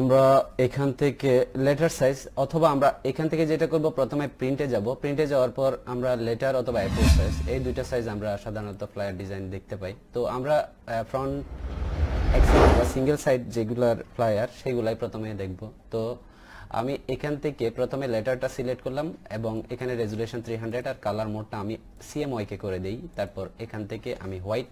আমরা এখান থেকে লেটার সাইজ অথবা আমরা এখান থেকে যেটা করব প্রথমে প্রিন্টে যাব, প্রিন্টে যাওয়ার পর আমরা লেটার অথবা A4 সাইজ, এই দুইটা সাইজ আমরা সাধারণত ফ্লায়ার ডিজাইন দেখতে পাই। তো আমরা ফ্রন্ট এক্সেল বা সিঙ্গেল সাইড যেগুলার ফ্লায়ার সেগুলাই প্রথমে দেখব। তো আমি এখান থেকে প্রথমে লেটারটা সিলেক্ট করলাম এবং এখানে রেজুলেশন 300 আর কালার মোডটা আমি CMYK করে দেই। তারপর এখান থেকে আমি হোয়াইট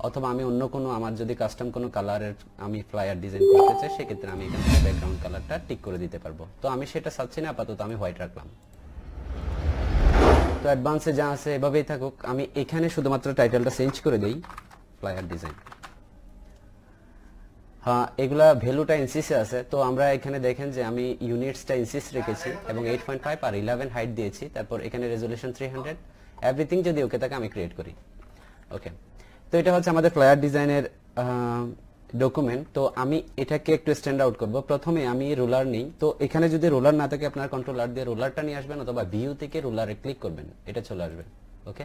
অথবা আমি অন্য কোনো আমার যদি কাস্টম কোনো কালারের আমি ফ্লায়ার ডিজাইন করতে চাই সেক্ষেত্রে আমি এখান থেকে ব্যাকগ্রাউন্ড কালারটা টিক করে দিতে পারবো। তো আমি সেটা চাচ্ছি না, আপাতত আমি হোয়াইট রাখলাম। তো অ্যাডভান্সে যা আছে এভাবেই থাকুক। আমি এখানে শুধুমাত্র টাইটেলটা চেঞ্জ করে দেই ফ্লায়ার ডিজাইন। হ্যাঁ, এগুলা ভ্যালুটা ইঞ্চিসে আছে। তো আমরা এখানে দেখেন যে আমি ইউনিটসটা ইঞ্চিস রেখেছি এবং 8.5 আর 11 হাইট দিয়েছি। তারপর এখানে রেজুলেশন 300, এভরিথিং যদি ওকে থাকে আমি ক্রিয়েট করি। ওকে, তো এটা হচ্ছে আমাদের ফ্লায়ার ডিজাইনের ডকুমেন্ট। তো আমি এটাকে একটু স্ট্যান্ড আউট করব। প্রথমে আমি রুলার নিই। তো এখানে যদি রুলার না থাকে আপনার কন্ট্রোল আর দিয়ে রুলারটা নিয়ে আসবেন অথবা ভিউ থেকে রুলারে ক্লিক করবেন, এটা চলে আসবে। ওকে,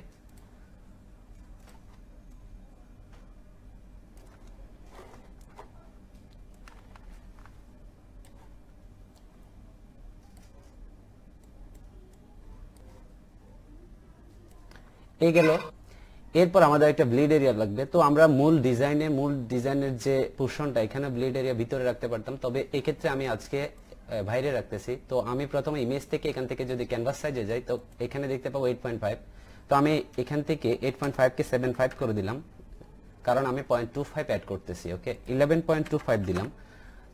এই গেল। এরপর আমাদের একটা ব্লিড এরিয়া লাগবে। তো আমরা মূল ডিজাইনের যে পোরশনটা এখানে ব্লিড এরিয়া ভিতরে রাখতে পারতাম, তবে এই ক্ষেত্রে আমি আজকে বাইরে রাখতেছি। তো আমি প্রথমে ইমেজ থেকে এখান থেকে যদি ক্যানভাস সাইজে যাই তো এখানে দেখতে পাবো 8.5। তো আমি এখান থেকে 8.5 কে 7.5 করে দিলাম, কারণ আমি 0.25 অ্যাড করতেছি। ওকে, 11.25 দিলাম।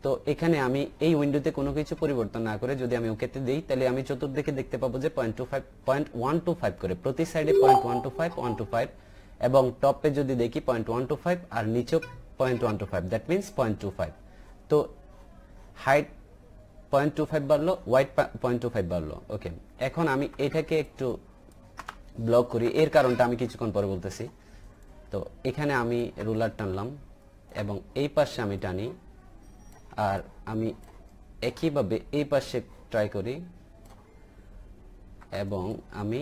তো এখানে আমি এই উইন্ডোতে কোনো কিছু পরিবর্তন না করে যদি আমি ওকেতে দেই তাহলে আমি চতুর্দিকে দেখতে পাবো যে 0.125 করে প্রতি সাইডে 0.125 এবং টপে যদি দেখি 0.125 আর নিচেও 0.125, দ্যাট মিন্স 0.25। তো হাইট 0.25 বাড়লো, ওয়াইড 0.25 বাড়লো। ওকে, এখন আমি এটাকে একটু ব্লক করি, এর কারণটা আমি কিছুক্ষণ পরে বলতেছি। তো এখানে আমি রুলার টানলাম এবং এই পাশে আমি টানি, আর আমি একইভাবে এই পাশে ট্রাই করি এবং আমি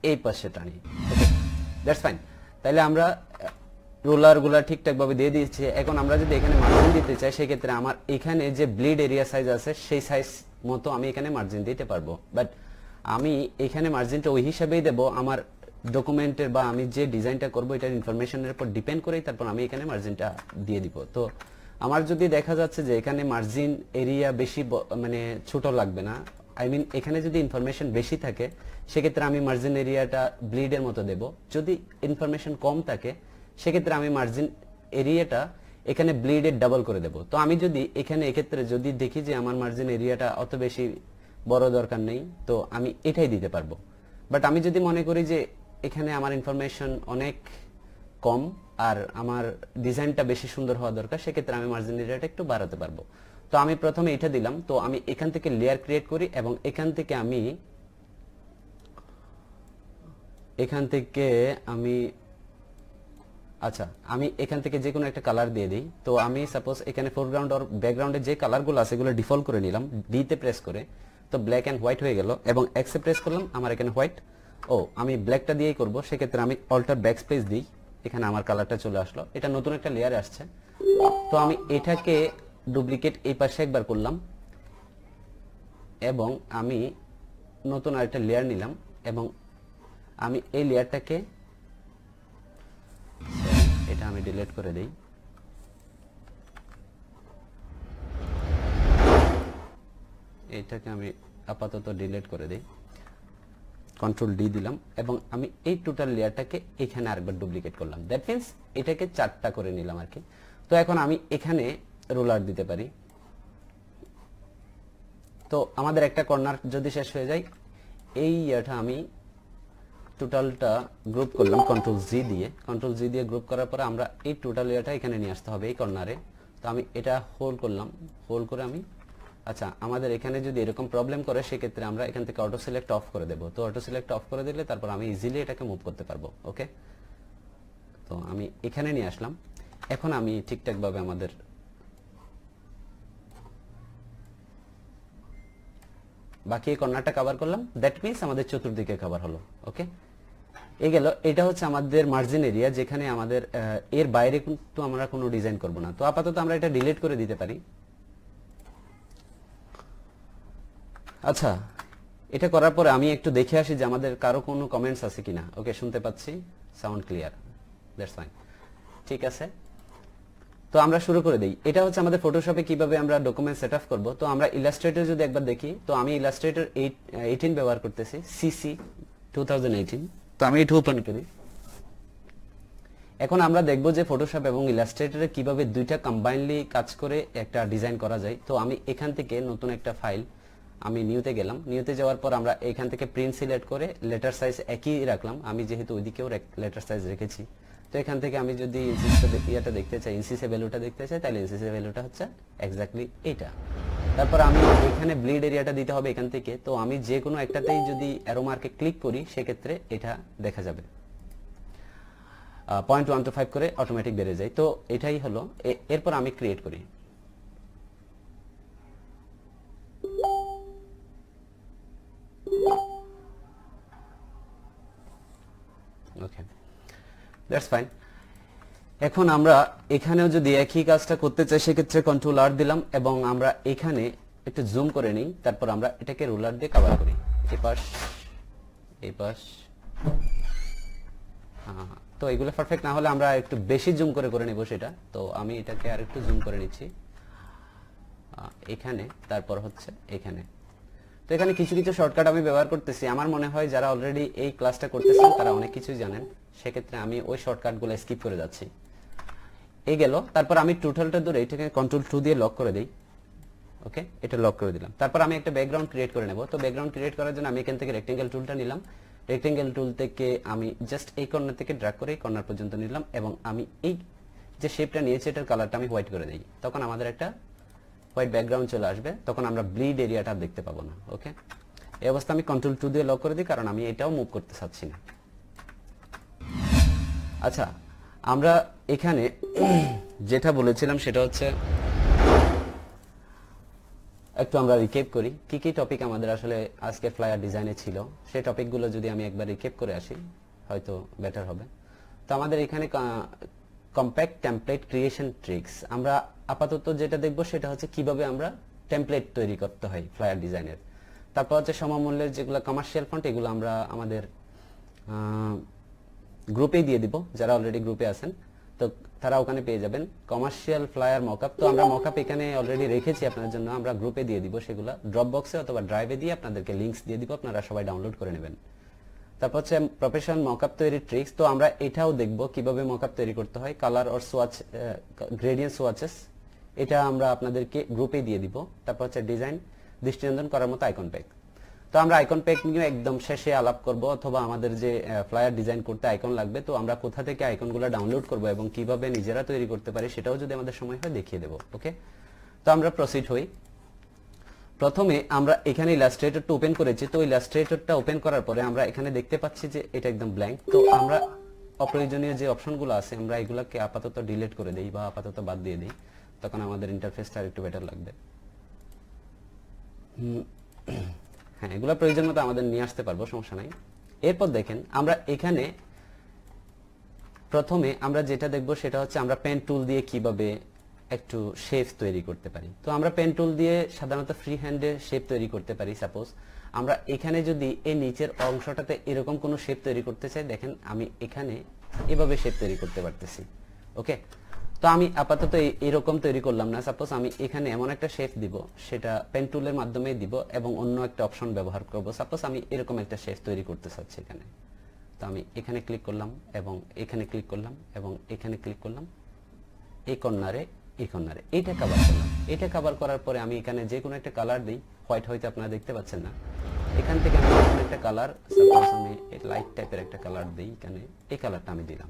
এই পাশে টানি। ওকে, দ্যাটস ফাইন। তাহলে আমরা রোলারগুলো ঠিকঠাকভাবে দিয়ে দিয়েছি। এখন আমরা যদি এখানে মার্জিন দিতে চাই সেক্ষেত্রে আমার এখানে যে ব্লিড এরিয়া সাইজ আছে সেই সাইজ মতো আমি এখানে মার্জিন দিতে পারবো, বাট আমি এখানে মার্জিনটা ওই হিসাবেই দেব আমার ডকুমেন্টের বা আমি যে ডিজাইনটা করবো এটার ইনফরমেশনের উপর ডিপেন্ড করেই তারপর আমি এখানে মার্জিনটা দিয়ে দিব। তো আমার যদি দেখা যাচ্ছে যে এখানে মার্জিন এরিয়া বেশি মানে ছোট লাগবে না, আই মিন এখানে যদি ইনফরমেশন বেশি থাকে সেক্ষেত্রে আমি মার্জিন এরিয়াটা ব্লিডের মতো দেব। যদি ইনফরমেশন কম থাকে সেক্ষেত্রে আমি মার্জিন এরিয়াটা এখানে ব্লিডের ডাবল করে দেব। তো আমি যদি এখানে এক্ষেত্রে যদি দেখি যে আমার মার্জিন এরিয়াটা অত বেশি বড় দরকার নেই তো আমি এটাই দিতে পারবো। বাট আমি যদি মনে করি যে এখানে আমার ইনফরমেশন অনেক কম আর আমার ডিজাইনটা বেশি সুন্দর হওয়া দরকার সেক্ষেত্রে আমি মার্জিন এরিয়াটা একটু বাড়াতে পারবো। তো আমি প্রথমে এটা দিলাম। তো আমি এখান থেকে লেয়ার ক্রিয়েট করি এবং এখান থেকে আমি এখান থেকে যে কোনো একটা কালার দিয়ে দিই। তো আমি সাপোজ এখানে ফোরগ্রাউন্ড আর ব্যাকগ্রাউন্ডে যে কালারগুলো আছে এগুলো ডিফল্ট করে নিলাম ডিতে প্রেস করে। তো ব্ল্যাক এন্ড হোয়াইট হয়ে গেল এবং এক্সে প্রেস করলাম, আমার এখানে হোয়াইট। আমি ব্ল্যাকটা দিয়েই করব, সেক্ষেত্রে আমি অল্টার ব্যাকস্পেস দিই, এখানে আমার কালারটা চলে আসলো। এটা নতুন একটা লেয়ার আসছে। তো আমি এটাকে ডুপ্লিকেট এই পাশে একবার করলাম এবং আমি নতুন আরেকটা লেয়ার নিলাম এবং আমি এই লেয়ারটাকে এটা আমি ডিলিট করে দেই। এটাকে আমি আপাতত ডিলিট করে দেই, কন্ট্রোল ডি দিলাম এবং আমি এই টোটাল লেয়ারটাকে এখানে আরেকবার ডুপ্লিকেট করলাম। দ্যাট মিন্স এটাকে 4টা করে নিলাম আর কি। তো এখন আমি এখানে রোলার দিতে পারি। তো আমাদের একটা কর্নার যদি শেষ হয়ে যায়, এই ইয়াটা আমি টোটালটা গ্রুপ করলাম কন্ট্রোল জি দিয়ে গ্রুপ করার পরে আমরা এই টোটাল ইয়াটা এখানে নিয়ে আসতে হবে এই কর্নারে। তো আমি এটা হোল্ড করলাম, হোল্ড করে আমি আমাদের এখানে যদি এরকম প্রবলেম করে সেক্ষেত্রে আমরা এখান থেকে অটো সিলেক্ট অফ করে দেব। তো অটো সিলেক্ট অফ করে দিলে তারপর আমি ইজিলি এটাকে মুভ করতে পারবো। ওকে, তো আমি এখানে নিয়ে আসলাম। এখন আমি ঠিকঠাকভাবে আমাদের বাকি এই কর্নারটা কভার করলাম, দ্যাট মিন্স আমাদের চতুর্দিকে কভার হলো। ওকে, এই গেল। এটা হচ্ছে আমাদের মার্জিন এরিয়া, যেখানে আমাদের এর বাইরে কিন্তু আমরা কোনো ডিজাইন করব না। তো আপাতত আমরা এটা ডিলিট করে দিতে পারি। আচ্ছা, এটা করার পরে আমি একটু দেখে আসি যে আমাদের কারো কোনো কমেন্টস আছে কিনা। ওকে, শুনতে পাচ্ছি, সাউন্ড ক্লিয়ার, দ্যাটস ফাইন, ঠিক আছে। তো আমরা শুরু করে দেই। এটা হচ্ছে আমাদের ফটোশপে কিভাবে আমরা ডকুমেন্ট সেট আপ করবো। তো আমরা ইলাস্ট্রেটর যদি একবার দেখি, তো আমি ইলাস্ট্রেটর 18 ব্যবহার করতেছি, সিসি 2018। তো আমি এটা ওপেন করি। এখন আমরা দেখব যে ফটোশপ এবং ইলাস্ট্রেটরে কিভাবে দুইটা কম্বাইনলি কাজ করে একটা ডিজাইন করা যায়। তো আমি এখান থেকে নতুন একটা ফাইল, আমি নিউতে গেলাম। নিউতে যাওয়ার পর আমরা এখান থেকে প্রিন্ট সিলেক্ট করে লেটার সাইজ একই রাখলাম। আমি যেহেতু ওইদিকেও লেটার সাইজ রেখেছি, তো এখান থেকে আমি যদি ইনসিসটা দেখতে চাই, ইনসিসে ভ্যালুটা দেখতে চাই, তাহলে ইনসিসে ভ্যালুটা হচ্ছে এক্স্যাক্টলি এইটা। তারপর আমি এখানে ব্লিড এরিয়াটা দিতে হবে এখান থেকে। তো আমি যে কোনো একটাতেই যদি অ্যারো মার্কে ক্লিক করি, সেক্ষেত্রে এটা দেখা যাবে 0.125 করে অটোমেটিক বেড়ে যায়। তো এটাই হলো। এরপর আমি ক্রিয়েট করি। ওকে, দ্যাটস ফাইন। এখন আমরা এখানেও যদি একই কাজটা করতে চাই, সেক্ষেত্রে কন্ট্রোল আর দিলাম এবং আমরা এখানে একটু জুম করে নিই। তারপর আমরা এটাকে রুলার দিয়ে কভার করি, এই পাশ। তো এগুলো পারফেক্ট না হলে আমরা একটু বেশি জুম করে নেব সেটা। তো আমি এটাকে আর একটু জুম করে নিচ্ছি এখানে, তারপর হচ্ছে এখানে। তো এখানে কিছু কিছু শর্টকাট আমি ব্যবহার করতেছি। আমার মনে হয় যারা অলরেডি এই ক্লাসটা করতেছেন তারা অনেক কিছুই জানেন, সেক্ষেত্রে আমি ওই শর্টকাটগুলো স্কিপ করে যাচ্ছি। এই গেল। তারপর আমি টোটালটা ধরে এটাকে কন্ট্রোল 2 দিয়ে লক করে দেই। ওকে, এটা লক করে দিলাম। তারপর আমি একটা ব্যাকগ্রাউন্ড ক্রিয়েট করে নেব। তো ব্যাকগ্রাউন্ড ক্রিয়েট করার জন্য আমি এখান থেকে রেক্টেঙ্গেল টুলটা নিলাম। রেক্টেঙ্গেল টুল থেকে আমি জাস্ট এই কর্নার থেকে ড্র্যাগ করে এই কর্নার পর্যন্ত নিলাম এবং আমি এই যে শেপটা নিয়েছি এটার কালারটা আমি হোয়াইট করে দিই। তখন আমাদের একটা হোয়াইট ব্যাকগ্রাউন্ড চলে আসবে, তখন আমরা ব্লিড এরিয়াটা দেখতে পাবো না। ওকে, এই অবস্থা আমি কন্ট্রোল 2 দিয়ে লক করে দিই, কারণ আমি এটাও মুভ করতে চাচ্ছি না। আচ্ছা, আমরা এখানে যেটা বলেছিলাম সেটা হচ্ছে একটু আমরা রিকেপ করি কি কি টপিক আমাদের আসলে আজকে ফ্লায়ার ডিজাইনে ছিল। সেই টপিকগুলো যদি আমি একবার রিকেপ করে আসি, হয়তো বেটার হবে। তো আমাদের এখানে কম্প্যাক্ট টেমপ্লেট ক্রিয়েশন ট্রিক্স, আমরা আপাতত যেটা দেখব সেটা হচ্ছে কিভাবে আমরা টেমপ্লেট তৈরি করতে হয় ফ্লায়ার ডিজাইনের। তারপর হচ্ছে সমমূল্যের যেগুলো কমার্শিয়াল ফন্ট, এগুলো আমরা আমাদের গ্রুপে দিয়ে দিব। যারা অলরেডি গ্রুপে আছেন তো তারা ওখানে পেয়ে যাবেন কমার্শিয়াল ফ্লায়ার মকআপ। তো আমরা মকআপ এখানে অলরেডি রেখেছি আপনাদের জন্য, আমরা গ্রুপে দিয়ে দিব সেগুলো। ড্রপ বক্সে অথবা ড্রাইভে দিয়ে আপনাদেরকে লিংকস দিয়ে দিব, আপনারা সবাই ডাউনলোড করে নেবেন। তারপর হচ্ছে প্রফেশনাল মকআপ তৈরির ট্রিক্স। তো আমরা এটাও দেখব কিভাবে মকআপ তৈরি করতে হয়। Colour or swatch, gradient swatches, এটা আমরা আপনাদেরকে গ্রুপে দিয়ে দিব। তারপর হচ্ছে ডিজাইন, দৃষ্টিনন্দন করার মতো আইকন প্যাক। তো আমরা আইকন প্যাক নিয়ে একদম শেষে আলাপ করব, অথবা আমাদের যে ফ্লায়ার ডিজাইন করতে আইকন লাগবে, তো আমরা কোথা থেকে আইকনগুলো ডাউনলোড করব এবং কিভাবে নিজেরা তৈরি করতে পারি সেটাও যদি আমাদের সময় হয় দেখিয়ে দেব। ওকে, তো আমরা প্রসিড হই। প্রথমে আমরা এখানে ইলাস্ট্রেটরটা ওপেন করেছি। তো ইলাস্ট্রেটরটা ওপেন করার পরে আমরা এখানে দেখতে পাচ্ছি যে এটা একদম ব্ল্যাঙ্ক। তো আমরা অপ্রয়োজনীয় যে অপশনগুলো আছে আমরা এগুলোকে আপাতত ডিলিট করে দেই বা আপাতত বাদ দিয়ে দিই, তখন আমাদের ইন্টারফেসটা একটু বেটার লাগবে। হ্যাঁ, এগুলো প্রয়োজন মতো আমাদের নিয়ে আসতে পারবো, সমস্যা নাই। এরপর দেখেন আমরা এখানে প্রথমে আমরা যেটা দেখব সেটা হচ্ছে আমরা পেন টুল দিয়ে কিভাবে একটু শেপ তৈরি করতে পারি। তো আমরা পেন টুল দিয়ে সাধারণত ফ্রি হ্যান্ডে শেপ তৈরি করতে পারি। সাপোজ আমরা এখানে যদি এই নিচের অংশটাতে এরকম কোনো শেপ তৈরি করতে চাই, দেখেন আমি এখানে এভাবে শেপ তৈরি করতে পারতেছি। ওকে, তো আমি আপাতত এরকম তৈরি করলাম না। সাপোজ আমি এখানে এমন একটা শেপ দিব, সেটা পেন টুলের মাধ্যমে দিব এবং অন্য একটা অপশন ব্যবহার করব। সাপোজ আমি এরকম একটা শেপ তৈরি করতে চাচ্ছি এখানে। তো আমি এখানে ক্লিক করলাম এবং এখানে ক্লিক করলাম এবং এখানে ক্লিক করলাম, এই কর্নারে এইটা কভার করলাম। এটা কভার করার পরে আমি এখানে যে কোনো একটা কালার দিই। হোয়াইট হয়তো আপনারা দেখতে পাচ্ছেন না, এখান থেকে আমি কোনো একটা কালার, সাপোজ আমি লাইট টাইপের একটা কালার দিই, এখানে এই কালারটা আমি দিলাম।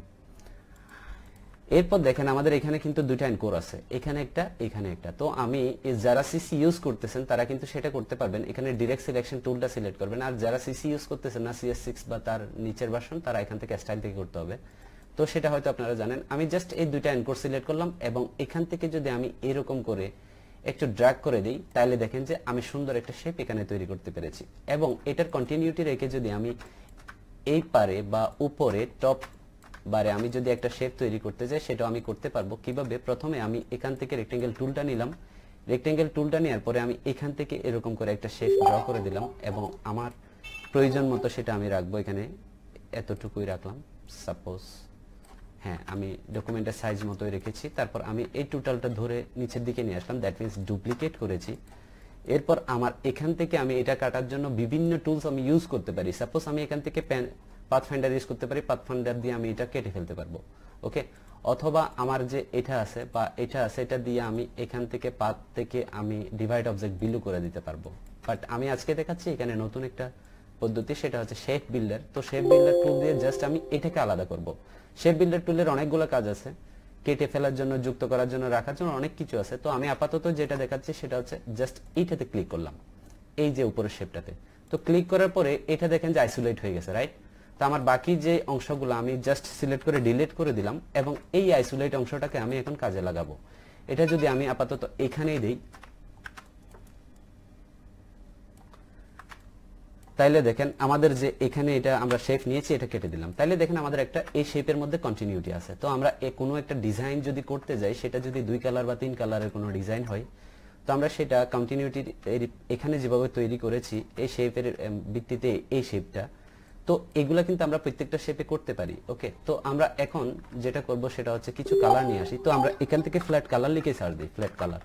এরপর দেখেন আমাদের এখানে কিন্তু দুইটা এনকোর আছে, এখানে একটা এখানে একটা। তো আমি যারা সিসি ইউজ করতেছেন তারা কিন্তু সেটা করতে পারবেন, এখানে ডিরেক্ট সিলেকশন টুলটা সিলেক্ট করবেন। আর যারা সিসি ইউজ করতেছেন না, CS6 বা তার নিচের ভার্সন, তারা এখান থেকে স্টাইল থেকে করতে হবে। তো সেটা হয়তো আপনারা জানেন। আমি জাস্ট এই দুইটা এনকোর সিলেক্ট করলাম এবং এখান থেকে যদি আমি এরকম করে একটু ড্র্যাগ করে দিই, তাহলে দেখেন যে আমি সুন্দর একটা শেপ এখানে তৈরি করতে পেরেছি। এবং এটার কন্টিনিউটি রেখে যদি আমি এই পারে বা উপরে টপ বারে আমি যদি একটা শেপ তৈরি করতে চাই, সেটাও আমি করতে পারবো। কিভাবে? প্রথমে আমি এখান থেকে রেক্টেঙ্গেল টুলটা নিলাম, রেক্টেঙ্গেল টুলটা নেওয়ার পরে আমি এখান থেকে এরকম করে একটা শেপ ড্র করে দিলাম এবং আমার প্রয়োজন মতো সেটা আমি রাখবো এখানে এতটুকুই রাখলাম সাপোজ হ্যাঁ আমি ডকুমেন্টের সাইজ মতোই রেখেছি তারপর আমি এই টোটালটা ধরে নিচের দিকে নিয়ে আসলাম দ্যাট মিন্স ডুপ্লিকেট করেছি এরপর আমার এখান থেকে আমি এটা কাটার জন্য বিভিন্ন টুলস আমি ইউজ করতে পারি সাপোজ আমি এখান থেকে পাথফাইন্ডার ইউজ করতে পারি পাথফাইন্ডার দিয়ে আমি এটা কেটে ফেলতে পারবো ওকে অথবা আমার যে এটা আছে বা এটা আছে এটা দিয়ে আমি এখান থেকে পাথ থেকে আমি ডিভাইড অবজেক্ট বিলু করে দিতে পারবো বাট আমি আজকে দেখাচ্ছি এখানে নতুন একটা পদ্ধতি সেটা হচ্ছে শেপ বিল্ডার তো শেপ বিল্ডার টুল দিয়ে জাস্ট আমি এটাকে আলাদা করব শেপ বিল্ডার টুলের অনেকগুলো কাজ আছে কেটে ফেলার জন্য যুক্ত করার জন্য রাখার জন্য অনেক কিছু আছে তো আমি আপাতত যেটা দেখাচ্ছি সেটা হচ্ছে জাস্ট এইটাতে ক্লিক করলাম এই যে উপরের শেপটাতে তো ক্লিক করার পরে এটা দেখেন যে আইসোলেট হয়ে গেছে রাইট তো আমার বাকি যে অংশগুলো আমি জাস্ট সিলেক্ট করে ডিলিট করে দিলাম এবং এই আইসোলেট অংশটাকে আমি এখন কাজে লাগাবো এটা যদি আমি আপাতত এখানেই দেই তাইলে দেখেন আমাদের যে এখানে এটা আমরা শেপ নিয়েছি এটা কেটে দিলাম তাইলে দেখেন আমাদের একটা এই শেপের মধ্যে কন্টিনিউটি আছে তো আমরা কোনো একটা ডিজাইন যদি করতে যাই সেটা যদি 2 কালার বা 3 কালারের কোনো ডিজাইন হয় তো আমরা সেটা কন্টিনিউটি এখানে যেভাবে তৈরি করেছি এই শেপের ভিত্তিতে এই শেপটা তো এগুলা কিন্তু আমরা প্রত্যেকটা শেপে করতে পারি ওকে তো আমরা এখন যেটা করব সেটা হচ্ছে কিছু কালার নিয়ে আসি তো আমরা এখান থেকে ফ্ল্যাট কালার লিখে সার্চ দিই ফ্ল্যাট কালার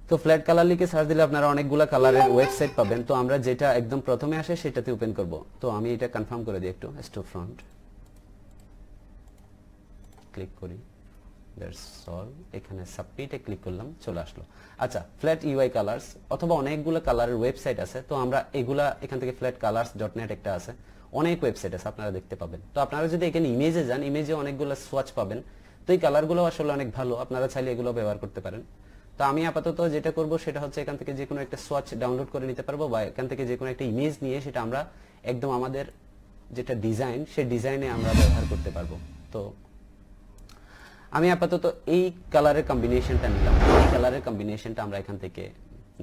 তো ফ্ল্যাট কালার লিখে সার্চ দিলে আপনারা অনেকগুলো কালারের ওয়েবসাইট পাবেন তো আমরা যেটা একদম প্রথমে আসে সেটাতে ওপেন করব তো আমি এটা কনফার্ম করে দিই একটু স্টোর ফ্রন্ট ক্লিক করি দ্যাটস অল এখানে সাবমিটে ক্লিক করলাম চলে আসলো আচ্ছা ফ্ল্যাট ইউআই কালারস অথবা অনেকগুলো কালারের ওয়েবসাইট আছে তো আমরা এগুলা এখান থেকে flatcolors.net একটা আছে অনেক ওয়েবসাইট আছে আপনারা দেখতে পাবেন তো আপনারা যদি এখানে ইমেজে যান ইমেজে অনেকগুলো সোয়াচ পাবেন তো এই কালারগুলো আসলে অনেক ভালো আপনারা চাইলে এগুলো ব্যবহার করতে পারেন তো আমি আপাতত যেটা করব সেটা হচ্ছে এখান থেকে যে কোনো একটা সোয়াচ ডাউনলোড করে নিতে পারবো বা এখান থেকে যে কোনো একটা ইমেজ নিয়ে সেটা আমরা একদম আমাদের যেটা ডিজাইন সেই ডিজাইনে আমরা ব্যবহার করতে পারবো তো আমি আপাতত এই কালারের কম্বিনেশনটা নিলাম এই কালারের কম্বিনেশনটা আমরা এখান থেকে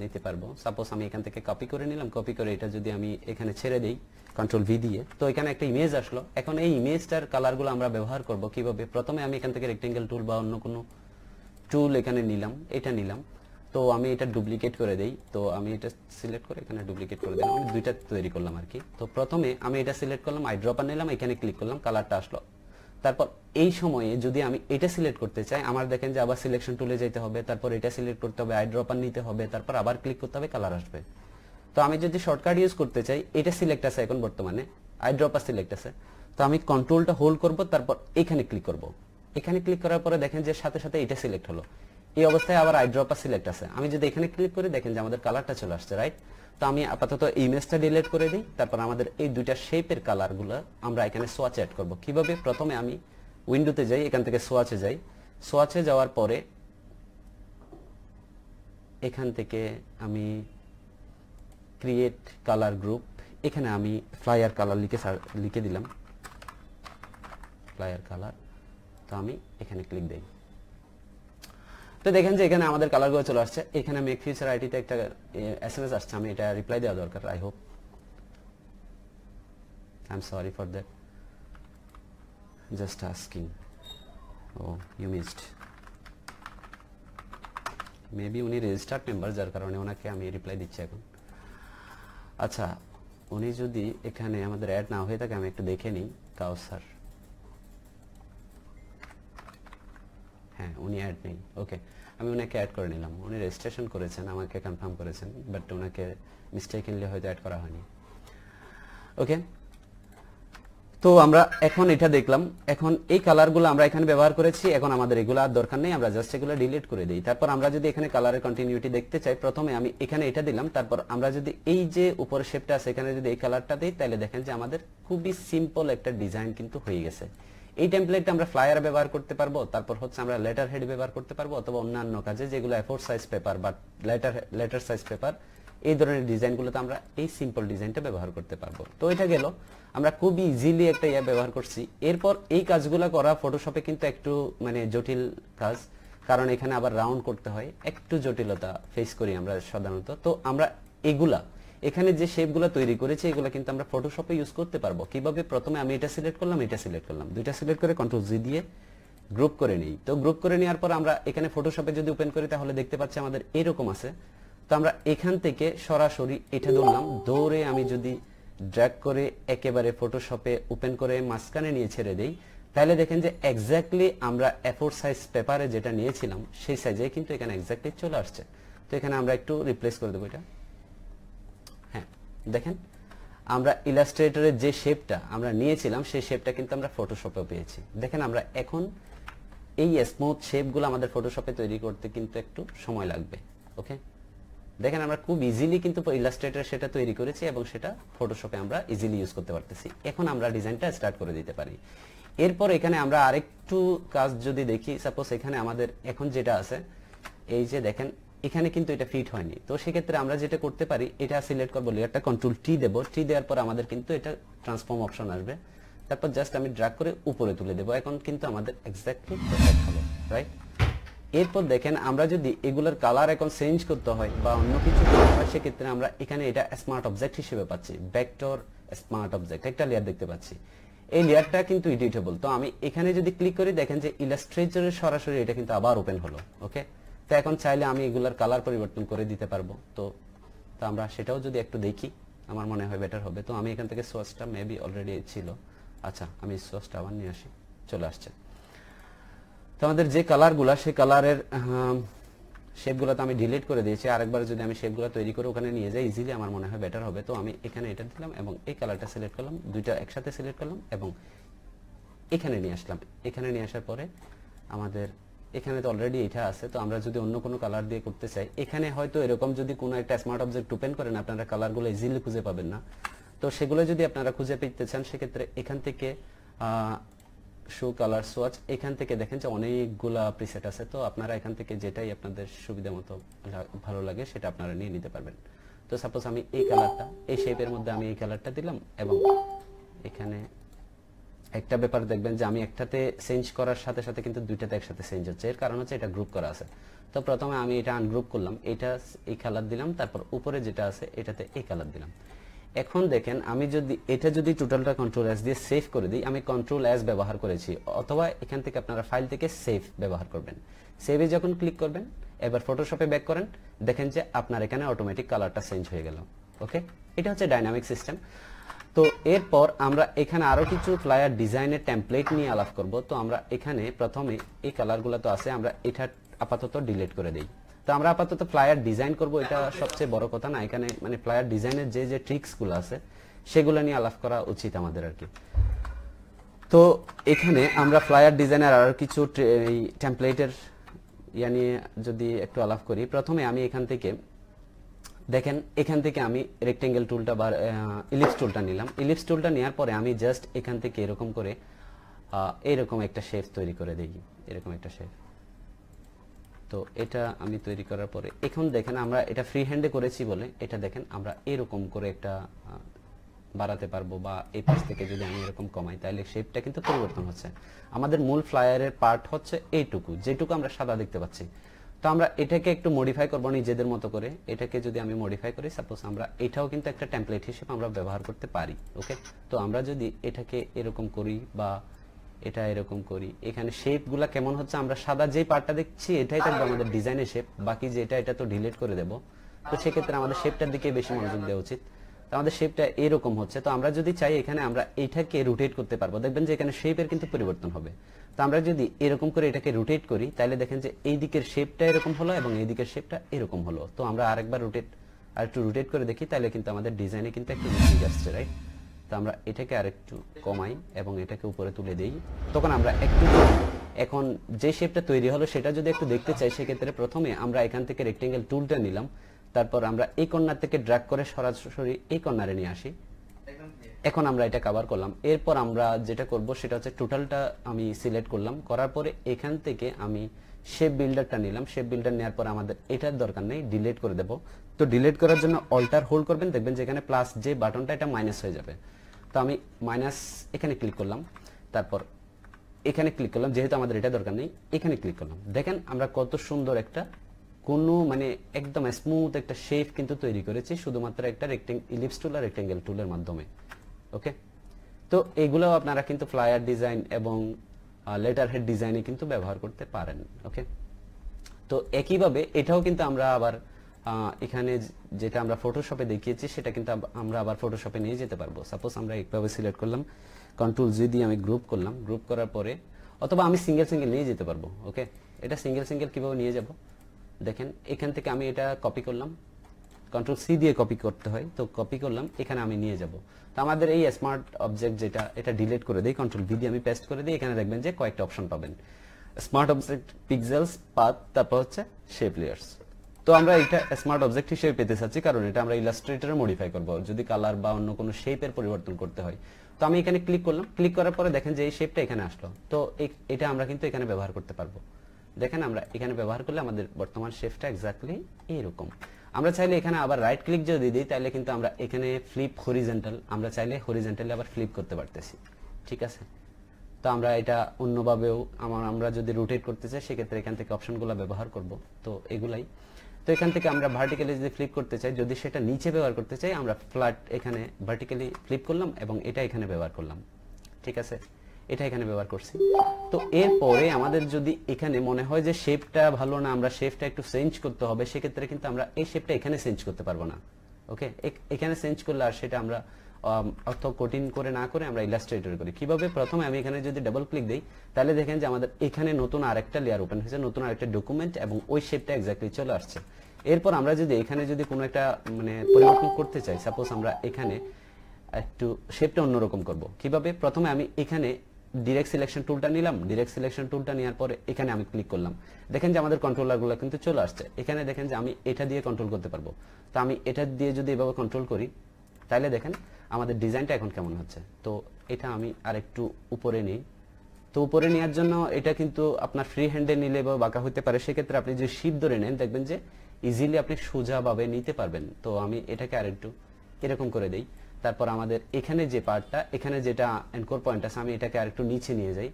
নিতে পারবো সাপোজ আমি এখান থেকে কপি করে নিলাম কপি করে এটা যদি আমি এখানে ছেড়ে দেই কন্ট্রোল ভি দিয়ে তো এখানে একটা ইমেজ আসলো এখন এই ইমেজটার কালারগুলো আমরা ব্যবহার করব কিভাবে প্রথমে আমি এখান থেকে রেক্টেঙ্গেল টুল বা অন্য কোনো টুল এখানে নিলাম এটা নিলাম তো আমি এটা ডুপ্লিকেট করে দেই তো আমি এটা সিলেক্ট করে এখানে ডুপ্লিকেট করে দিলাম আমি দুইটা তৈরি করলাম আর কি তো প্রথমে আমি এটা সিলেক্ট করলাম আই ড্রপার নিলাম এখানে ক্লিক করলাম কালারটা আসলো তারপর এই সময়ে যদি আমি এটা সিলেক্ট করতে চাই আমার দেখেন যে আবার সিলেকশন টুলে যেতে হবে তারপর এটা সিলেক্ট করতে হবে আই ড্রপার নিতে হবে তারপর আবার ক্লিক করতে হবে কালার আসবে তো আমি যদি শর্টকাট ইউজ করতে চাই এটা সিলেক্ট আছে এখন বর্তমানে আই ড্রপার সিলেক্ট আছে তো আমি কন্ট্রোলটা হোল্ড করব তারপর এখানে ক্লিক করব এখানে ক্লিক করার পরে দেখেন যে সাথে সাথে এটা সিলেক্ট হলো এই অবস্থায় আবার আই ড্রপার সিলেক্ট আছে আমি যদি এখানে ক্লিক করি দেখেন যে আমাদের কালারটা চলে আসছে রাইট তো আমি আপাতত ইমেজটা ডিলিট করে দিই তারপর আমাদের এই দুইটা শেপের কালারগুলো আমরা এখানে সোয়াচ অ্যাড করব কিভাবে প্রথমে আমি উইন্ডোতে যাই এখান থেকে সোয়াচে যাই সোয়াচে যাওয়ার পরে এখান থেকে আমি ক্রিয়েট কালার গ্রুপ এখানে আমি ফ্লায়ার কালার লিখে দিলাম ফ্লায়ার কালার তো আমি এখানে ক্লিক দেই তো দেখেন যে এখানে আমাদের কালারগুলো চলে আসছে এখানে মেক ফিউচার আইটিতে একটা এসএমএস আসছে আমি এটা রিপ্লাই দেওয়া দরকার I hope I am sorry for that just asking oh you missed maybe উনি রেজিস্টার্ড মেম্বার যার কারণে ওনাকে আমি রিপ্লাই দিচ্ছি এখন আচ্ছা উনি যদি এখানে আমাদের অ্যাড না হয়ে থাকে আমি একটু দেখে নিই কাউসার হ্যাঁ উনি অ্যাড নেই ওকে আমি ওনাকে অ্যাড করে নিলাম উনি রেজিস্ট্রেশন করেছেন আমাকে কনফার্ম করেছেন বাট ওনাকে মিস্টেকলি হয়তো অ্যাড করা হয়নি ওকে তো আমরা এখন এটা দেখলাম এখন এই কালারগুলো আমরা এখানে ব্যবহার করেছি এখন আমাদের এগুলো আর দরকার নেই আমরা জাস্ট এগুলো ডিলিট করে দেই তারপর আমরা যদি এখানে কালারের কন্টিনিউটি দেখতে চাই প্রথমে আমি এখানে এটা দিলাম তারপর আমরা যদি এই যে উপরের শেপটা আছে এখানে যদি এই কালারটা দেই তাহলে দেখেন যে আমাদের খুবই সিম্পল একটা ডিজাইন কিন্তু হয়ে গেছে এই টেমপ্লেটটা আমরা ফ্লায়ার ব্যবহার করতে পারবো তারপর হচ্ছে আমরা লেটার হেড ব্যবহার করতে পারবো অথবা অন্যান্য কাজে যেগুলো A4 সাইজ পেপার বা লেটার সাইজ পেপার এই ধরনের ডিজাইনগুলোতে আমরা এই সিম্পল ডিজাইনটা ব্যবহার করতে পারবো তো এটা গেল আমরা খুব ইজিলি একটা ব্যবহার করছি এরপর এই কাজগুলো করা ফটোশপে কিন্তু একটু মানে জটিল কাজ কারণ এখানে আবার রাউন্ড করতে হয় একটু জটিলতা ফেস করি আমরা সাধারণত তো আমরা এগুলা এখানে যে শেপগুলো তৈরি করেছি এগুলো কিন্তু আমরা ফটোশপে ইউজ করতে পারবো কিভাবে প্রথমে আমি এটা সিলেক্ট করলাম দুইটা সিলেক্ট করে কন্ট্রোল জি দিয়ে গ্রুপ করে নিই। তো গ্রুপ করে নেওয়ার পর আমরা এখানে ফটোশপে যদি ওপেন করি তাহলে দেখতে পাচ্ছি আমাদের এরকম আছে। তো আমরা এখান থেকে সরাসরি এটা ধরলাম, ধরে আমি যদি ড্র্যাগ করে একেবারে ফটোশপে ওপেন করে মাঝখানে নিয়ে ছেড়ে দেই, তাহলে দেখেন যে এক্স্যাক্টলি আমরা A4 সাইজ পেপারে যেটা নিয়েছিলাম সেই সাইজে কিন্তু এখানে এক্স্যাক্টলি চলে আসছে। তো এখানে আমরা একটু রিপ্লেস করে দেবো এটা। হ্যাঁ, দেখেন আমরা ইলাস্ট্রেটরের যে শেপটা আমরা নিয়েছিলাম সেই শেপটা কিন্তু আমরা ফটোশপেও পেয়েছি। দেখেন আমরা এখন এই স্মুথ শেপগুলো আমাদের ফটোশপে তৈরি করতে কিন্তু একটু সময় লাগবে। ওকে, দেখেন আমরা খুব ইজিলি কিন্তু ইলাস্ট্রেটরে সেটা তৈরি করেছি এবং সেটা ফটোশপে আমরা ইজিলি ইউজ করতে পারতেছি। এখন আমরা ডিজাইনটা স্টার্ট করে দিতে পারি। এরপর এখানে আমরা আরেকটু কাজ যদি দেখি, সাপোজ এখানে আমাদের এখন যেটা আছে এই যে দেখেন এখানে কিন্তু এটা ফিট হয়নি। তো সেক্ষেত্রে আমরা যেটা করতে পারি, এটা সিলেক্ট করবো, লেয়ারটা কন্ট্রোল টি দেবো, টি দেওয়ার পর আমাদের কিন্তু এটা ট্রান্সফর্ম অপশন আসবে, তারপর জাস্ট আমি ড্র্যাগ করে উপরে তুলে দেবো। এখন কিন্তু আমাদের এক্স্যাক্টলি পারফেক্ট হলো, রাইট? এরপর দেখেন আমরা যদি এগুলোর কালার এখন চেঞ্জ করতে হয় বা অন্য কিছু করতে হয়, সেক্ষেত্রে আমরা এখানে এটা স্মার্ট অবজেক্ট হিসেবে পাচ্ছি, ভেক্টর স্মার্ট অবজেক্ট একটা লেয়ার দেখতে পাচ্ছি। এই লেয়ারটা কিন্তু এডিটেবল। তো আমি এখানে যদি ক্লিক করি দেখেন যে ইলাস্ট্রেটরের সরাসরি এটা কিন্তু আবার ওপেন হলো। ওকে, তো এখন চাইলে আমি এগুলার কালার পরিবর্তন করে দিতে পারবো। তো আমরা সেটাও যদি একটু দেখি আমার মনে হয় বেটার হবে। তো আমি এখান থেকে সোর্সটা মেবি অলরেডি ছিল, আচ্ছা আমি সোর্সটা আবার নিয়ে আসি, চলে আসছে। তো আমাদের যে কালারগুলা সেই কালারের শেপগুলো তো আমি ডিলিট করে দিয়েছি। আরেকবার যদি আমি শেপগুলো তৈরি করে ওখানে নিয়ে যাই ইজিলি আমার মনে হয় বেটার হবে। তো আমি এখানে এটা দিলাম এবং এই কালারটা সিলেক্ট করলাম, দুইটা একসাথে সিলেক্ট করলাম এবং এখানে নিয়ে আসলাম। এখানে নিয়ে আসার পরে আমাদের এখানে তো অলরেডি এটা আছে। তো আমরা যদি অন্য কোনো কালার দিয়ে করতে চাই, এখানে হয়তো এরকম যদি কোনো একটা স্মার্ট অবজেক্ট ওপেন করেন আপনারা কালারগুলো ইজিলি খুঁজে পাবেন না। তো সেগুলো যদি আপনারা খুঁজে পেতে চান সেক্ষেত্রে এখান থেকে শো কালার সোয়াচ, এখান থেকে দেখেন যে অনেকগুলা প্রিসেট আছে। তো আপনারা এখান থেকে যেটাই আপনাদের সুবিধা মতো ভালো লাগে সেটা আপনারা নিয়ে নিতে পারবেন। তো সাপোজ আমি এই কালারটা, এই শেপের মধ্যে আমি এই কালারটা দিলাম এবং এখানে একটা ব্যাপার দেখবেন যে আমি একটাতে চেঞ্জ করার সাথে সাথে কিন্তু দুইটাতে একসাথে চেঞ্জ হচ্ছে। এর কারণ হচ্ছে এটা গ্রুপ করা আছে। তো প্রথমে আমি এটা আনগ্রুপ করলাম, এটা এই কালার দিলাম, তারপর উপরে যেটা আছে এটাতে এই কালার দিলাম। এখন দেখেন আমি যদি এটা যদি টোটালটা কন্ট্রোল এস দিয়ে সেভ করে দিই, আমি কন্ট্রোল এস ব্যবহার করেছি, অথবা এখান থেকে আপনারা ফাইল থেকে সেভ ব্যবহার করবেন। সেভে যখন ক্লিক করবেন, এবার ফটোশপে ব্যাক করেন, দেখেন যে আপনার এখানে অটোমেটিক কালারটা চেঞ্জ হয়ে গেল। ওকে, এটা হচ্ছে ডাইনামিক সিস্টেম। তো এরপর আমরা এখানে আরো কিছু ফ্লায়ার ডিজাইনের টেমপ্লেট নিয়ে আলাপ করব। তো আমরা এখানে প্রথমে এই কালারগুলো তো আছে, আমরা এটা আপাতত ডিলিট করে দেই। তো আমরা আপাতত ফ্লায়ার ডিজাইন করব, এটা সবচেয়ে বড় কথা না। এখানে মানে ফ্লায়ার ডিজাইনের যে যে ট্রিক্সগুলো আছে সেগুলো নিয়ে আলাপ করা উচিত আমাদের আর কি। তো এখানে আমরা ফ্লায়ার ডিজাইনের আরো কিছু এই টেমপ্লেটের ইয়া নিয়ে যদি একটু আলাপ করি, প্রথমে আমি এখান থেকে দেখেন এখান থেকে আমি রেক্টেঙ্গেল টুলটা বা ইলিপস টুলটা নিলাম। ইলিপস টুলটা নেওয়ার পরে আমি জাস্ট এখান থেকে এরকম করে এরকম একটা শেপ তৈরি করে দিই, এরকম একটা শেপ। তো এটা আমি তৈরি করার পরে এখন দেখেন আমরা এটা ফ্রি হ্যান্ডে করেছি বলে এটা দেখেন আমরা এরকম করে একটা বাড়াতে পারবো, বা এই পাশ থেকে যদি আমি এরকম কমাই তাহলে শেপটা কিন্তু পরিবর্তন হচ্ছে। আমাদের মূল ফ্লায়ারের পার্ট হচ্ছে এইটুকু, যেটুকু আমরা সাদা দেখতে পাচ্ছি। তো আমরা এটাকে একটু মডিফাই করবো নিজেদের মতো করে। এটাকে যদি আমি মডিফাই করি, সাপোজ আমরা এটাও কিন্তু একটা টেমপ্লেট হিসেবে আমরা ব্যবহার করতে পারি। ওকে, তো আমরা যদি এটাকে এরকম করি বা এটা এরকম করি, এখানে শেপগুলা কেমন হচ্ছে, আমরা সাদা যে পার্টটা দেখছি এটাই থাকবে আমাদের ডিজাইনের শেপ, বাকি যেটা এটা তো ডিলিট করে দেব। তো সেক্ষেত্রে আমাদের শেপটার দিকে বেশি মনোযোগ দেওয়া উচিত। তো আমাদের শেপটা এরকম হচ্ছে। তো আমরা যদি চাই এখানে আমরা এটাকে রোটেট করতে পারবো, দেখবেন যে এখানে শেপের কিন্তু পরিবর্তন হবে। তো আমরা যদি এরকম করে এটাকে রোটেট করি তাহলে দেখেন যে এই দিকের শেপটা এরকম হলো এবং এই দিকের শেপটা এরকম হলো। তো আমরা আরেকবার আরেকটু রোটেট করে দেখি, তাহলে কিন্তু আমাদের ডিজাইনে কিন্তু একটু চেঞ্জ আসছে, রাইট? তো আমরা এটাকে আরেকটু কমাই এবং এটাকে উপরে তুলে দেই। তখন আমরা একটু এখন যে শেপটা তৈরি হলো সেটা যদি একটু দেখতে চাই, সেক্ষেত্রে প্রথমে আমরা এখান থেকে রেক্টেঙ্গেল টুলটা নিলাম, তারপর আমরা এই কর্নার থেকে ড্র্যাগ করে সরাসরি এই কর্নারে নিয়ে আসি। এখন আমরা এটা কভার করলাম। এরপর আমরা যেটা করব সেটা হচ্ছে টোটালটা আমি সিলেক্ট করলাম, করার পরে এখান থেকে আমি শেপ বিল্ডারটা নিলাম। শেপ বিল্ডার নেওয়ার পর আমাদের এটার দরকার নেই, ডিলিট করে দেব। তো ডিলিট করার জন্য অল্টার হোল্ড করবেন, দেখবেন যে এখানে প্লাস যে বাটনটা এটা মাইনাস হয়ে যাবে। তো আমি মাইনাস এখানে ক্লিক করলাম, তারপর এখানে ক্লিক করলাম, যেহেতু আমাদের এটা দরকার নেই এখানে ক্লিক করলাম। দেখেন আমরা কত সুন্দর একটা কোনো মানে একদম স্মুথ একটা শেপ কিন্তু তৈরি করেছি শুধুমাত্র একটা ইলিপস টুল আর রেক্টেঙ্গেল টুলের মাধ্যমে। ওকে, তো এগুলো আপনারা কিন্তু ফ্লায়ার ডিজাইন এবং লেটার হেড ডিজাইনে কিন্তু ব্যবহার করতে পারেন। ওকে, তো একইভাবে এটাও কিন্তু আমরা আবার এখানে যেটা আমরা ফটোশপে দেখিয়েছি সেটা কিন্তু আমরা আবার ফটোশপে নিয়ে যেতে পারবো। সাপোজ আমরা একভাবে সিলেক্ট করলাম, কন্ট্রোল জি দিয়ে আমি গ্রুপ করলাম, গ্রুপ করার পরে অথবা আমি সিঙ্গেল সিঙ্গেল নিয়ে যেতে পারবো। ওকে, এটা সিঙ্গেল সিঙ্গেল কিভাবে নিয়ে যাব দেখেন, এখান থেকে আমি এটা কপি করলাম, কন্ট্রোল সি দিয়ে কপি করতে হয়, তো কপি করলাম, এখানে আমি নিয়ে যাব। তো আমাদের এই স্মার্ট অবজেক্ট যেটা, এটা ডিলিট করে দিই, কন্ট্রোল ভি দিয়ে আমি পেস্ট করে দিই। এখানে দেখবেন যে কয়েকটা অপশন পাবেন, স্মার্ট অবজেক্ট, পিক্সেলস, পাথ, তারপর হচ্ছে শেপ লেয়ার্স। তো আমরা এটা স্মার্ট অবজেক্ট হিসেবে পেতে চাচ্ছি, কারণ এটা আমরা ইলাস্ট্রেটরে মডিফাই করব যদি কালার বা অন্য কোনো শেপের পরিবর্তন করতে হয়। তো আমি এখানে ক্লিক করলাম, ক্লিক করার পরে দেখেন যে এই শেপটা এখানে আসলো। তো এটা আমরা কিন্তু এখানে ব্যবহার করতে পারবো। দেখেন আমরা এখানে ব্যবহার করলে আমাদের বর্তমান শেপটা এক্স্যাক্টলি এইরকম। আমরা চাইলে এখানে আবার রাইট ক্লিক যদি দিই তাহলে কিন্তু আমরা এখানে ফ্লিপ হরিজন্টাল, আমরা চাইলে হরিজন্টালি আবার ফ্লিপ করতে পারতেছি। ঠিক আছে, তো আমরা এটা অন্যভাবেও আমরা যদি রোটেট করতে চাই সেক্ষেত্রে এখান থেকে অপশনগুলো ব্যবহার করব। তো এগুলাই, তো এখান থেকে আমরা ভার্টিক্যালি যদি ফ্লিপ করতে চাই, যদি সেটা নিচে ব্যবহার করতে চাই, আমরা ফ্ল্যাট এখানে ভার্টিক্যালি ফ্লিপ করলাম এবং এটা এখানে ব্যবহার করলাম। ঠিক আছে, এটা এখানে ব্যবহার করছি। তো এরপরে আমাদের যদি এখানে মনে হয় যে শেপটা ভালো না, আমরা শেপটা একটু চেঞ্জ করতে হবে, সেক্ষেত্রে কিন্তু আমরা এই শেপটা এখানে চেঞ্জ করতে পারবো না। ওকে, এখানে চেঞ্জ করলে আর সেটা আমরা অত কঠিন করে না করে আমরা ইলাস্ট্রেটর করি। কিভাবে, প্রথমে আমি এখানে যদি ডাবল ক্লিক দেই তাহলে দেখেন যে আমাদের এখানে নতুন আরেকটা লেয়ার ওপেন হয়েছে, নতুন আরেকটা ডকুমেন্ট, এবং ওই শেপটা এক্স্যাক্টলি চলে আসছে। এরপর আমরা যদি এখানে যদি কোনো একটা মানে পরিবর্তন করতে চাই, সাপোজ আমরা এখানে একটু শেপটা অন্যরকম করব, কিভাবে, প্রথমে আমি এখানে ডিরেক্ট সিলেকশন টুলটা নিলাম, ডিরেক্ট সিলেকশন টুলটা নেওয়ার পরে এখানে আমি ক্লিক করলাম, দেখেন যে আমাদের কন্ট্রোলারগুলো কিন্তু চলে আসছে। এখানে দেখেন যে আমি এটা দিয়ে কন্ট্রোল করতে পারবো। তো আমি এটা দিয়ে যদি এভাবে কন্ট্রোল করি তাহলে দেখেন আমাদের ডিজাইনটা এখন কেমন হচ্ছে। তো এটা আমি আরেকটু উপরে নিই। তো উপরে নেওয়ার জন্য এটা কিন্তু আপনার ফ্রি হ্যান্ডে নিলে বা বাঁকা হতে পারে, সেক্ষেত্রে আপনি যদি শিপ ধরে নেন দেখবেন যে ইজিলি আপনি সোজাভাবে নিতে পারবেন। তো আমি এটাকে আরেকটু এরকম করে দেই। তারপর আমাদের এখানে যে পার্টটা, এখানে যেটা এনকোর পয়েন্ট আছে, আমি এটাকে আরেকটু নিচে নিয়ে যাই।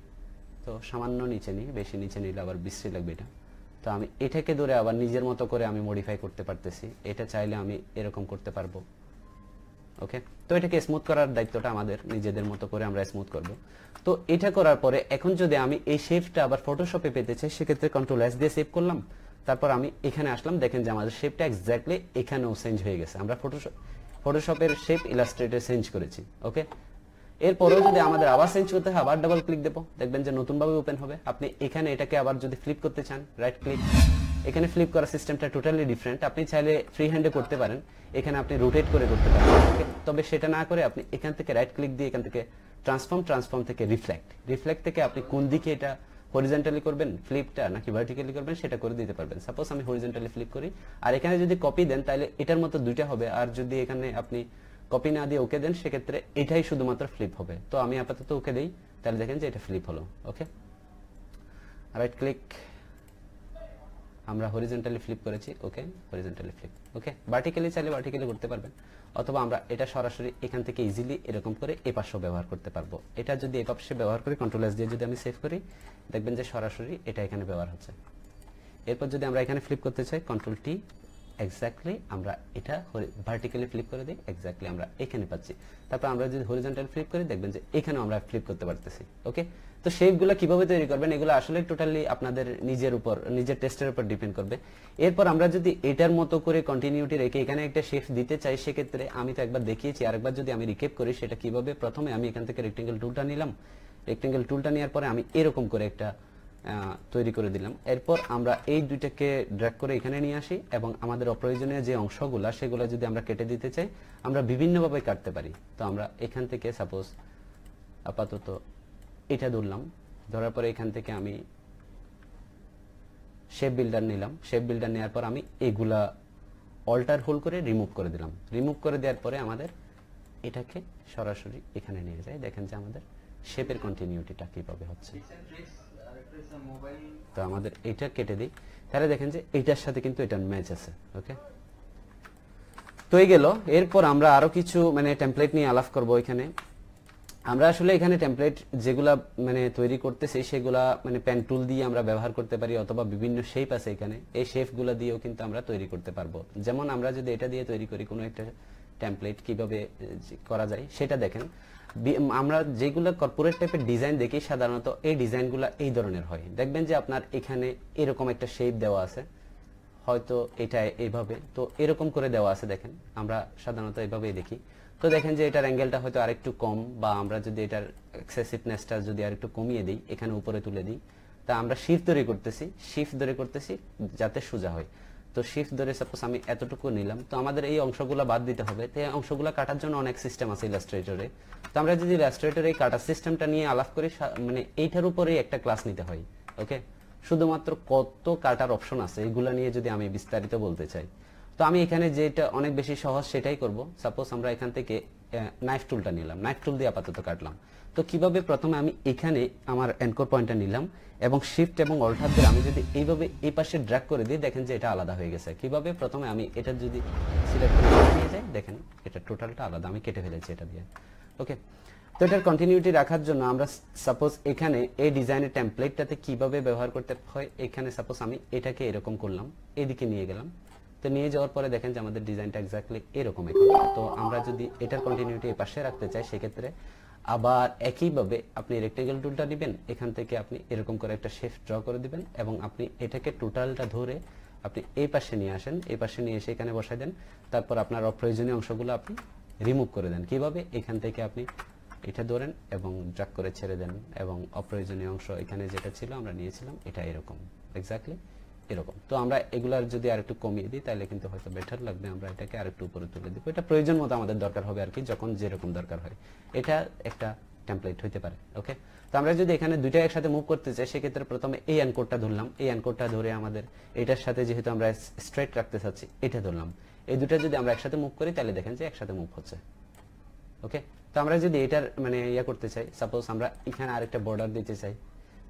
তো সামান্য নিচে নিই, বেশি নিচে নিলে আবার বিশ্রী লাগবে এটা। তো আমি এটাকে ধরে আবার নিজের মতো করে আমি মডিফাই করতে পারতেছি। এটা চাইলে আমি এরকম করতে পারবো। ওকে, তো এটাকে স্মুথ করার দায়িত্বটা আমাদের, নিজেদের মতো করে আমরা স্মুথ করব। তো এটা করার পরে এখন যদি আমি এই শেপটা আবার ফটোশপে পেতে চাই, সেক্ষেত্রে কন্ট্রোল এস দিয়ে সেভ করলাম, তারপর আমি এখানে আসলাম, দেখেন যে আমাদের শেপটা এক্স্যাক্টলি এখানেও চেঞ্জ হয়ে গেছে। আমরা ফটোশপের শেপ ইলাস্ট্রেটরে চেঞ্জ করেছি। ওকে, এরপরেও যদি আমাদের আবার চেঞ্জ করতে হয়, আবার ডাবল ক্লিক দেবো, দেখবেন যে নতুনভাবে ওপেন হবে। আপনি এখানে এটাকে আবার যদি ফ্লিপ করতে চান, রাইট ক্লিক, এখানে ফ্লিপ করার সিস্টেমটা টোটালি ডিফারেন্ট। আপনি চাইলে ফ্রি হ্যান্ডে করতে পারেন, এখানে আপনি রোটেট করে করতে পারেন। ওকে, তবে সেটা না করে আপনি এখান থেকে রাইট ক্লিক দিয়ে এখান থেকে ট্রান্সফর্ম থেকে রিফ্লেক্ট থেকে আপনি কোন দিকে এটা হরিজন্টালি করবেন ফ্লিপটা নাকি ভার্টিক্যালি করবেন সেটা করে দিতে পারবেন। সাপোজ আমি হরিজন্টালি ফ্লিপ করি, আর এখানে যদি কপি দেন তাহলে এটার মতো দুইটা হবে, আর যদি এখানে আপনি কপি না দিয়ে ওকে দেন সেক্ষেত্রে এটাই শুধুমাত্র ফ্লিপ হবে। তো আমি আপাতত ওকে দেই, তাহলে দেখেন যে এটা ফ্লিপ হলো। ওকে, রাইট ক্লিক, আমরা হরিজন্টালি ফ্লিপ করেছি। ওকে, হরিজন্টালি ফ্লিপ। ওকে, ভার্টিক্যালি চাইলে ভার্টিক্যালি করতে পারবেন, অথবা আমরা এটা সরাসরি এখান থেকে ইজিলি এরকম করে এই পাশেও ব্যবহার করতে পারবো। এটা যদি এই পাশে ব্যবহার করি, কন্ট্রোল এস দিয়ে যদি আমি সেভ করি, দেখবেন যে সরাসরি এটা এখানে ব্যবহার হচ্ছে। এরপর যদি আমরা এখানে ফ্লিপ করতে চাই, কন্ট্রোল টি, এক্স্যাক্টলি আমরা এটা ভার্টিক্যালি ফ্লিপ করে দিই, এক্স্যাক্টলি আমরা এখানে পাচ্ছি। তারপর আমরা যদি হরিজন্টাল ফ্লিপ করি, দেখবেন যে এখানেও আমরা ফ্লিপ করতে পারতেছি। ওকে, তো শেপগুলো কিভাবে তৈরি করবেন এগুলো আসলে টোটালি আপনাদের নিজের উপর, নিজের টেস্টের উপর ডিপেন্ড করবে। এরপর আমরা যদি এটার মতো করে কন্টিনিউটি রেখে এখানে একটা শেপ দিতে চাই, সেক্ষেত্রে আমি তো একবার দেখিয়েছি, আরেকবার যদি আমি রিকেপ করি সেটা কিভাবে, প্রথমে আমি এখান থেকে রেক্টেঙ্গেল টুলটা নিলাম, রেক্টেঙ্গেল টুলটা নেওয়ার পরে আমি এরকম করে একটা তৈরি করে দিলাম। এরপর আমরা এই দুইটাকে ড্র্যাগ করে এখানে নিয়ে আসি এবং আমাদের অপ্রয়োজনীয় যে অংশগুলা সেগুলো যদি আমরা কেটে দিতে চাই, আমরা বিভিন্নভাবে কাটতে পারি। তো আমরা এখান থেকে সাপোজ আপাতত এটা ধরলাম, ধরার পরে এখান থেকে আমি শেপ বিল্ডার নিলাম, শেপ বিল্ডার নেওয়ার পর আমি এগুলা অল্টার হোল করে রিমুভ করে দিলাম। রিমুভ করে দেওয়ার পরে আমাদের এটাকে সরাসরি এখানে নিয়ে যায়, দেখেন যে আমাদের শেপের কন্টিনিউটিটা কিভাবে হচ্ছে। তো আমাদের এটা কেটে দিই, তাহলে দেখেন যে এইটার সাথে কিন্তু এটার ম্যাচ আছে। ওকে, তো এই গেল। এরপর আমরা আরো কিছু মানে টেমপ্লেট নিয়ে আলাপ করব। এখানে আমরা আসলে এখানে টেমপ্লেট যেগুলা মানে তৈরি করতেছি সেগুলা মানে পেন টুল দিয়ে আমরা ব্যবহার করতে পারি, অথবা বিভিন্ন শেপ আছে এখানে, এই শেপগুলা দিয়েও কিন্তু আমরা তৈরি করতে পারবো। যেমন আমরা যদি এটা দিয়ে তৈরি করি, কোনো একটা টেমপ্লেট কিভাবে করা যায় সেটা দেখেন। আমরা যেগুলো কর্পোরেট টাইপের ডিজাইন দেখি সাধারণত এই ডিজাইনগুলো এই ধরনের হয়। দেখবেন যে আপনার এখানে এরকম একটা শেপ দেওয়া আছে, হয়তো এটা এইভাবে, তো এরকম করে দেওয়া আছে দেখেন, আমরা সাধারণত এইভাবেই দেখি। তো দেখেন যে এটার অ্যাঙ্গেলটা হয়তো আরেকটু কম, বা আমরা যদি এটার এক্সেসিভনেসটা যদি আরেকটু কমিয়ে দিই, এখানে উপরে তুলে দিই, তা আমরা শিফট ধরে করতেছি যাতে সোজা হয়। তো শিফট ধরে সাপোজ আমি এতটুকু নিলাম, তো আমাদের এই অংশগুলো বাদ দিতে হবে। তো এই অংশগুলো কাটার জন্য অনেক সিস্টেম আছে ইলাস্ট্রেটরে। তো আমরা যদি ইলাস্ট্রেটরে এই কাটার সিস্টেমটা নিয়ে আলাপ করি, মানে এইটার উপরেই একটা ক্লাস নিতে হয়। ওকে, শুধুমাত্র কত কাটার অপশন আছে এগুলা নিয়ে যদি আমি বিস্তারিত বলতে চাই, তো আমি এখানে যেটা অনেক বেশি সহজ সেটাই করব। সাপোজ আমরা এখান থেকে নাইফ টুলটা নিলাম, নাইফ টুল দিয়ে আপাতত কাটলাম। তো কিভাবে, প্রথমে আমি এখানে আমার এনকোর পয়েন্টটা নিলাম এবং শিফট এবং অল্টার দিয়ে আমি যদি এইভাবে এই পাশে ড্র্যাগ করে দিই, দেখেন যে এটা আলাদা হয়ে গেছে। কিভাবে, প্রথমে আমি এটা যদি সিলেক্ট করে নিয়ে যাই, দেখেন এটা টোটালটা আলাদা, আমি কেটে ফেলেছি এটা দিয়ে। ওকে, তো এটার কন্টিনিউটি রাখার জন্য আমরা সাপোজ এখানে এই ডিজাইনের টেমপ্লেটটাতে কিভাবে ব্যবহার করতে হয়, এখানে সাপোজ আমি এটাকে এরকম করলাম, এদিকে নিয়ে গেলাম। তো নিয়ে যাওয়ার পরে দেখেন যে আমাদের ডিজাইনটা এক্স্যাক্টলি এরকম এখন। তো আমরা যদি এটার কন্টিনিউটি এই পাশে রাখতে চাই, সেক্ষেত্রে আবার একইভাবে আপনি রেক্টেঙ্গেল টুলটা নেবেন, এখান থেকে আপনি এরকম করে একটা শেপ ড্র করে দিবেন এবং আপনি এটাকে টোটালটা ধরে আপনি এই পাশে নিয়ে আসেন, এই পাশে নিয়ে এসে এখানে বসাই দেন। তারপর আপনার অপ্রয়োজনীয় অংশগুলো আপনি রিমুভ করে দেন। কিভাবে, এখান থেকে আপনি এটা ধরেন এবং ড্র্যাগ করে ছেড়ে দেন, এবং অপ্রয়োজনীয় অংশ এখানে যেটা ছিল আমরা নিয়েছিলাম, এটা এরকম এক্স্যাক্টলি এরকম। তো আমরা এগুলার যদি আরেকটু কমিয়ে দিই তাহলে কিন্তু হয়তো বেটার লাগবে। আমরা এটাকে আরেকটু উপরে তুলে দিব, এটা প্রয়োজন মতো আমাদের দরকার হবে আর কি, যখন যেরকম দরকার হয়। এটা একটা টেমপ্লেট হইতে পারে। ওকে, তো আমরা যদি এখানে দুইটা একসাথে মুভ করতে চাই, সেক্ষেত্রে প্রথমে এই এনকোডটা ধরলাম, এই এনকোডটা ধরে আমাদের এটার সাথে যেহেতু আমরা স্ট্রেট রাখতে চাচ্ছি, এটা ধরলাম। এই দুটো যদি আমরা একসাথে মুভ করি তাহলে দেখেন যে একসাথে মুভ হচ্ছে। ওকে, তো আমরা যদি এটার মানে ইয়া করতে চাই, সাপোজ আমরা এখানে আরেকটা বর্ডার দিতে চাই,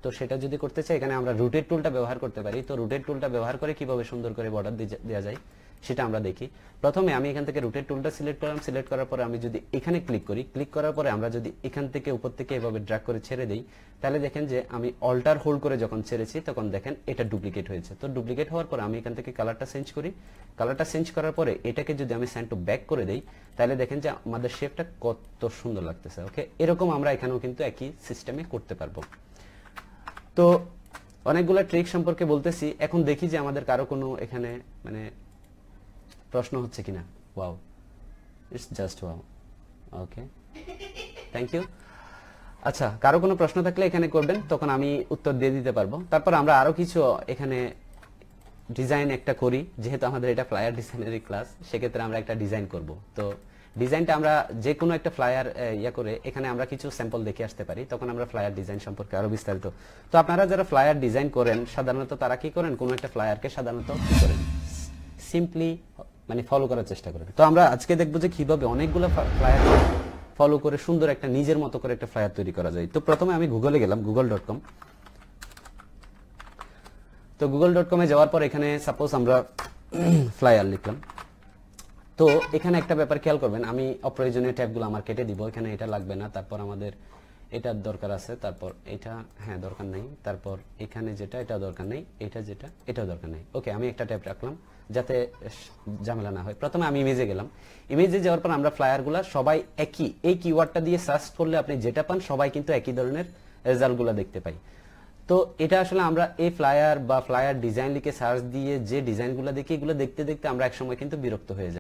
তো সেটা যদি করতে চাই, এখানে আমরা রুটেট টুলটা ব্যবহার করতে পারি। তো রুটেট টুলটা ব্যবহার করে কিভাবে সুন্দর করে বর্ডার দেওয়া যায় সেটা আমরা দেখি। প্রথমে আমি এখান থেকে রুটেট টুলটা সিলেক্ট করলাম, সিলেক্ট করার পরে আমি যদি এখানে ক্লিক করি, ক্লিক করার পরে আমরা যদি এখান থেকে উপর থেকে এভাবে ড্র্যাগ করে ছেড়ে দেই, তাহলে দেখেন যে আমি অল্টার হোল্ড করে যখন ছেড়েছি তখন দেখেন এটা ডুপ্লিকেট হয়েছে। তো ডুপ্লিকেট হওয়ার পরে আমি এখান থেকে কালারটা চেঞ্জ করি, কালারটা চেঞ্জ করার পরে এটাকে যদি আমি সেন্ড টু ব্যাক করে দেই, তাহলে দেখেন যে আমাদের শেপটা কত সুন্দর লাগতেছে। ওকে, এরকম আমরা এখানেও কিন্তু একই সিস্টেমে করতে পারবো। তো অনেকগুলো ট্রিক সম্পর্কে বলতেছি, এখন দেখি যে আমাদের কারো কোনো এখানে মানে প্রশ্ন হচ্ছে কিনা। Wow, it's just wow. Okay, thank you. আচ্ছা, কারো কোনো প্রশ্ন থাকলে এখানে করবেন, তখন আমি উত্তর দিয়ে দিতে পারবো। তারপর আমরা আরো কিছু এখানে ডিজাইন একটা করি, যেহেতু আমাদের এটা ফ্লায়ার ডিজাইনেরই ক্লাস, সেক্ষেত্রে আমরা একটা ডিজাইন করব। তো ডিজাইনটা আমরা যে কোনো একটা ফ্লায়ার ইয়া করে এখানে আমরা কিছু স্যাম্পল দেখে আসতে পারি, তখন আমরা ফ্লায়ার ডিজাইন সম্পর্কে আরো বিস্তারিত। তো আপনারা যারা ফ্লায়ার ডিজাইন করেন সাধারণত তারা কি করেন, কোনো একটা ফ্লায়ারকে সাধারণত কি করেন, সিম্পলি মানে ফলো করার চেষ্টা করেন। তো আমরা আজকে দেখবো যে কিভাবে অনেকগুলো ফ্লায়ার ফলো করে সুন্দর একটা নিজের মতো করে একটা ফ্লায়ার তৈরি করা যায়। তো প্রথমে আমি গুগলে গেলাম, google.com। তো google.com-এ যাওয়ার পর এখানে সাপোজ আমরা ফ্লায়ার লিখলাম। তো এখানে একটা ব্যাপার খেয়াল করবেন, আমি অপ্রয়োজনীয় ট্যাবগুলো আমার কেটে দিব, এখানে এটা লাগবে না। তারপর আমাদের এটার দরকার আছে, তারপর এটা হ্যাঁ দরকার নাই, তারপর এখানে যেটা এটা দরকার নেই, এটা যেটা এটাও দরকার নেই। ওকে, আমি একটা ট্যাব রাখলাম যাতে ঝামেলা না হয়। প্রথমে আমি ইমেজে গেলাম, ইমেজে যাওয়ার পর আমরা ফ্লায়ারগুলো সবাই একই, এই কিওয়ার্ডটা দিয়ে সার্চ করলে আপনি যেটা পান সবাই কিন্তু একই ধরনের রেজাল্টগুলো দেখতে পাই। তো এটা আসলে আমরা এই ফ্লায়ার বা ফ্লায়ার ডিজাইন লিখে সার্চ দিয়ে যে ডিজাইনগুলো দেখি, এগুলো দেখতে দেখতে আমরা একসময় কিন্তু বিরক্ত হয়ে যাই।